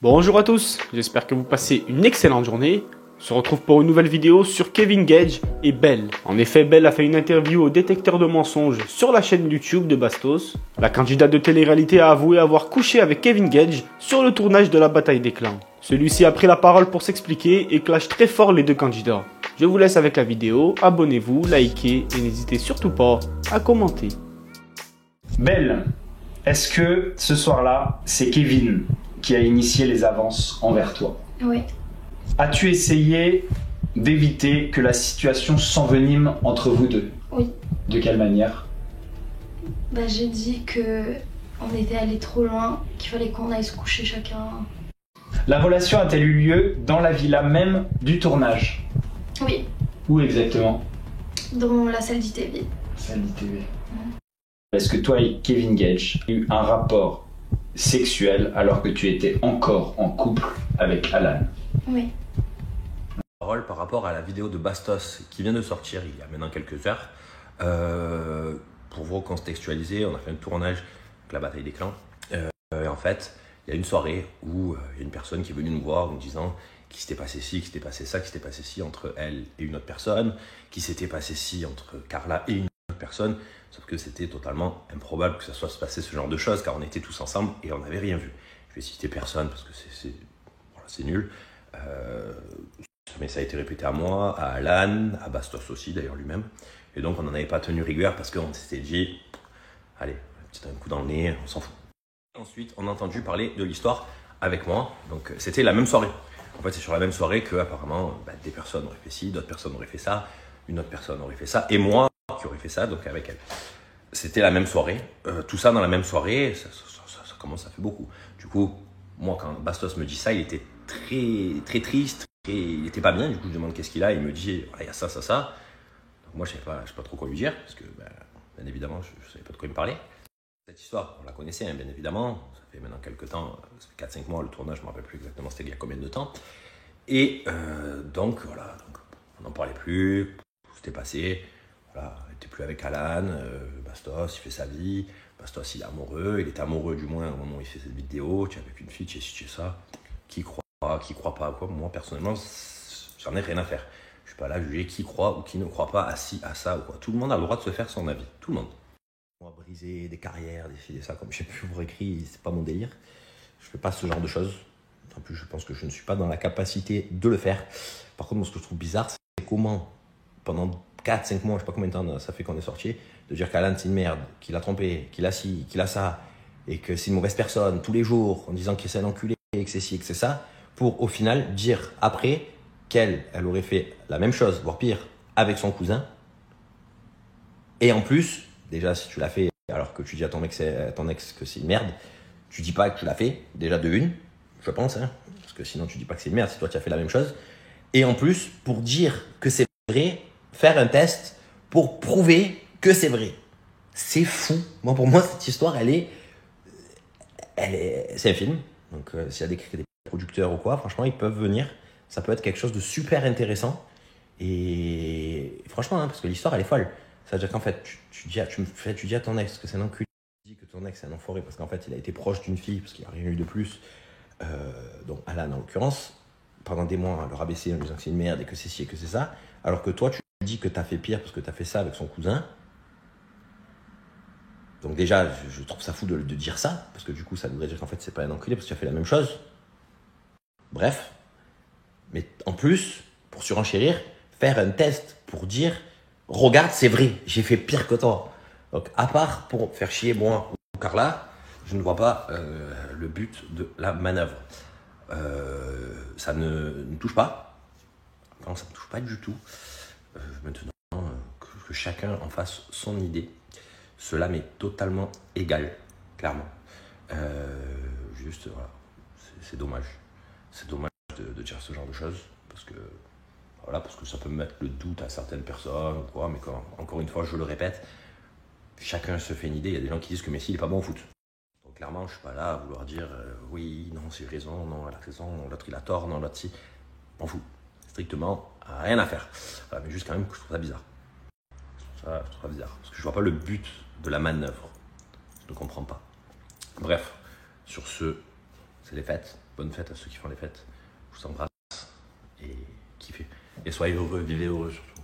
Bonjour à tous, j'espère que vous passez une excellente journée. On se retrouve pour une nouvelle vidéo sur Kevin Gage et Belle. En effet, Belle a fait une interview au détecteur de mensonges sur la chaîne YouTube de Bastos. La candidate de télé-réalité a avoué avoir couché avec Kevin Gage sur le tournage de la bataille des clans. Celui-ci a pris la parole pour s'expliquer et clash très fort les deux candidats. Je vous laisse avec la vidéo, abonnez-vous, likez et n'hésitez surtout pas à commenter. Belle, est-ce que ce soir-là, c'est Kevin qui a initié les avances envers toi? Oui. As-tu essayé d'éviter que la situation s'envenime entre vous deux? Oui. De quelle manière? J'ai dit que on était allé trop loin, qu'il fallait qu'on aille se coucher chacun. La relation a-t-elle eu lieu dans la villa même du tournage? Oui, Où exactement? dans la salle d'ITV. Salle d'ITV. Est-ce que toi et Kevin Gage avez eu un rapport sexuel alors que tu étais encore en couple avec Alan? Oui. Parole par rapport à la vidéo de Bastos qui vient de sortir il y a maintenant quelques heures. Pour vous recontextualiser, on a fait un tournage avec la bataille des clans. En fait, il y a une soirée où il y a une personne qui est venue nous voir en nous disant qu'il s'était passé ci, qu'il s'était passé ça, qu'il s'était passé ci entre elle et une autre personne, qu'il s'était passé ci entre Carla et une autre personne, sauf que c'était totalement improbable que ça soit se passer ce genre de choses car on était tous ensemble et on n'avait rien vu. Je vais citer personne parce que c'est nul. Mais ça a été répété à moi, à Alan, à Bastos aussi d'ailleurs lui-même. Et donc on n'en avait pas tenu rigueur parce qu'on s'était dit, allez, un coup dans le nez, on s'en fout. Ensuite, on a entendu parler de l'histoire avec moi. Donc c'était la même soirée. En fait, c'est sur la même soirée que apparemment des personnes auraient fait ci, d'autres personnes auraient fait ça, une autre personne aurait fait ça, et moi qui aurais fait ça, donc avec elle. C'était la même soirée. Tout ça dans la même soirée, ça commence à faire beaucoup. Du coup, moi quand Bastos me dit ça, il était très triste. Et il n'était pas bien, du coup je demande qu'est-ce qu'il a, il me dit il y a ça. Donc moi je ne sais pas trop quoi lui dire, parce que bien évidemment je ne savais pas de quoi il me parlait. Cette histoire, on la connaissait bien évidemment, ça fait maintenant quelques temps, ça fait 4-5 mois le tournage, je ne me rappelle plus exactement c'était il y a combien de temps. Et donc voilà, on n'en parlait plus, tout s'était passé, voilà, il n'était plus avec Alan, Bastos il fait sa vie, Bastos il est amoureux, il était amoureux du moins au moment où il fait cette vidéo, tu es avec une fille, tu es ci, tu es ça, qui croit pas, quoi. Moi personnellement j'en ai rien à faire, je suis pas là à juger qui croit ou qui ne croit pas à ci, à ça ou quoi. Tout le monde a le droit de se faire son avis, tout le monde. Moi briser des carrières, des filles et ça, comme j'ai pu vous écrit, c'est pas mon délire, je fais pas ce genre de choses, en plus je pense que je ne suis pas dans la capacité de le faire. Par contre moi ce que je trouve bizarre c'est comment pendant 4-5 mois, je sais pas combien de temps ça fait qu'on est sorti, de dire qu'Alan c'est une merde, qu'il a trompé, qu'il a ci, qu'il a ça, et que c'est une mauvaise personne tous les jours en disant qu'il c'est un enculé et que c'est ci et que c'est ça, pour au final dire après qu'elle aurait fait la même chose, voire pire, avec son cousin. Et en plus, déjà si tu l'as fait alors que tu dis à ton ex que c'est une merde, tu dis pas que tu l'as fait, déjà de une, je pense, hein, parce que sinon tu dis pas que c'est une merde si toi tu as fait la même chose. Et en plus, pour dire que c'est vrai, faire un test pour prouver que c'est vrai. C'est fou. Moi, pour moi, cette histoire, c'est un film. Donc s'il y a des producteurs ou quoi, franchement ils peuvent venir, ça peut être quelque chose de super intéressant et franchement parce que l'histoire elle est folle, ça veut dire qu'en fait tu dis à ton ex que c'est un enculé, tu dis que ton ex c'est un enfoiré parce qu'en fait il a été proche d'une fille parce qu'il n'y a rien eu de plus, donc Alan en l'occurrence, pendant des mois le rabaisser en disant que c'est une merde et que c'est ci et que c'est ça, alors que toi tu dis que tu as fait pire parce que tu as fait ça avec son cousin. Donc déjà, je trouve ça fou de dire ça, parce que du coup, ça voudrait dire qu'en fait, c'est pas un enculé, parce que tu as fait la même chose. Bref. Mais en plus, pour surenchérir, faire un test pour dire « Regarde, c'est vrai, j'ai fait pire que toi ». Donc, à part pour faire chier moi ou Carla, je ne vois pas le but de la manœuvre. Ça ne touche pas. Enfin, ça ne me touche pas du tout. Maintenant, que chacun en fasse son idée. Cela m'est totalement égal, clairement. Juste, voilà, c'est dommage. C'est dommage de dire ce genre de choses, parce que ça peut mettre le doute à certaines personnes, ou quoi, mais encore une fois, je le répète, chacun se fait une idée. Il y a des gens qui disent que Messi, il n'est pas bon au foot. Donc clairement, je ne suis pas là à vouloir dire oui, non, c'est raison, non, elle a raison, non, l'autre il a tort, non, l'autre si. M'en fous. Strictement, rien à faire. Voilà, mais juste quand même que je trouve ça bizarre. Je trouve ça bizarre, parce que je vois pas le but de la manœuvre. Je ne comprends pas. Bref, sur ce, c'est les fêtes. bonne fête à ceux qui font les fêtes. Je vous embrasse et kiffez. Et soyez heureux, vivez heureux surtout.